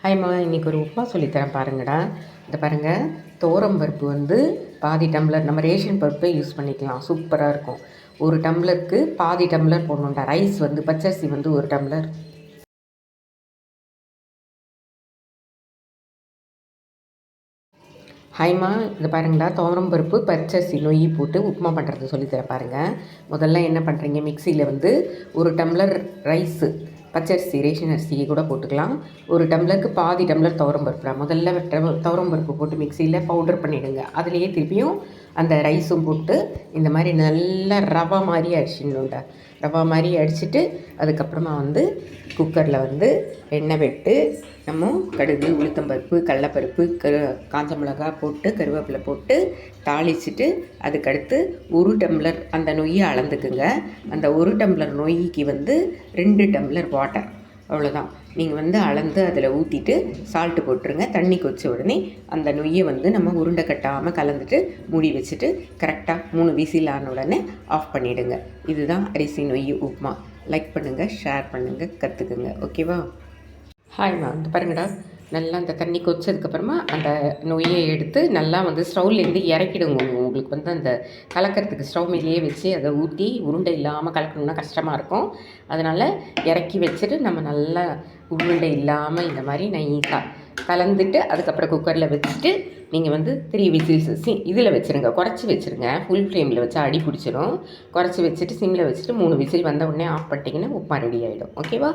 ஹாய்மா, இன்றைக்கி ஒரு உப்புமா சொல்லித்தரேன் பாருங்கடா. இந்த பாருங்கள், துவரம் பருப்பு வந்து பாதி டம்ளர், நம்ம ரேஷன் பருப்பே யூஸ் பண்ணிக்கலாம், சூப்பராக இருக்கும். ஒரு டம்ளருக்கு பாதி டம்ளர் போடணுண்டா. ரைஸ் வந்து பச்சரிசி வந்து ஒரு டம்ளர். ஹாய்மா, இந்த பாருங்கடா, துவரம் பருப்பு பச்சரிசி நொய் போட்டு உப்புமா பண்ணுறது சொல்லித்தரேன் பாருங்கள். முதல்ல என்ன பண்ணுறீங்க, மிக்சியில் வந்து ஒரு டம்ளர் ரைஸு பச்சரிசி ரேஷன் அரிசி கூட போட்டுக்கலாம். ஒரு டம்ளருக்கு பாதி டம்ளர் துவரம் பருப்பு. முதல்ல துவரம் பருப்பு போட்டு மிக்சியில் பவுடர் பண்ணிவிடுங்க. அதுலேயே திருப்பியும் அந்த ரைஸும் போட்டு இந்த மாதிரி நல்லா ரவா மாதிரி அடிச்சிடணுண்டா. ரவா மாதிரி அடிச்சுட்டு அதுக்கப்புறமா வந்து குக்கரில் வந்து எண்ணெய் விட்டு நம்ம கடுகு, உளுத்தம்பருப்பு, கடலப்பருப்பு, காஞ்ச மிளகா போட்டு கருவேப்பிலை போட்டு தாளிச்சிட்டு அதுக்கடுத்து ஒரு டம்ளர் அந்த நொய்யை அளந்துக்குங்க. அந்த ஒரு டம்ளர் நொய்க்கு வந்து 2 டம்ளர் வாட்டர், அவ்வளோதான். நீங்கள் வந்து அளந்து அதில் ஊற்றிட்டு சால்ட்டு போட்டுருங்க. தண்ணி கொதிச்ச உடனே அந்த நொய்யை வந்து நம்ம உருண்டை கட்டாமல் கலந்துட்டு மூடி வச்சுட்டு கரெக்டாக 3 விசில் ஆன உடனே ஆஃப் பண்ணிவிடுங்க. இதுதான் அரிசி நொய் உப்புமா. லைக் பண்ணுங்கள், ஷேர் பண்ணுங்கள், கற்றுக்குங்க. ஓகேவா? ஹாய்மா, இந்த பாருங்கடா, நல்லா அந்த தண்ணி கொதிச்சதுக்கப்புறமா அந்த நொய்யை எடுத்து நல்லா வந்து ஸ்டவ்லேருந்து இறக்கிடுங்க. உங்களுக்கு வந்து அந்த கலக்கிறதுக்கு ஸ்டவ் மேலேயே வச்சு அதை ஊற்றி உருண்டை இல்லாமல் கலக்கணும்னா கஷ்டமாக இருக்கும். அதனால் இறக்கி வச்சுட்டு நம்ம நல்லா உருண்டை இல்லாமல் இந்த மாதிரி நைஸாக கலந்துட்டு அதுக்கப்புறம் குக்கரில் வச்சுட்டு நீங்கள் வந்து 3 விசில்ஸ் இதில் வச்சுருங்க. குறைச்சி வச்சுருங்க. ஃபுல் ஃப்ளேமில் வச்சா அடி பிடிச்சிரும். குறைச்சி வச்சுட்டு சிம்மில் வச்சுட்டு 3 விசில் வந்த உடனே ஆஃப் பண்ணிட்டீங்கன்னா உப்புமா ரெடி ஆகிடும். ஓகேவா?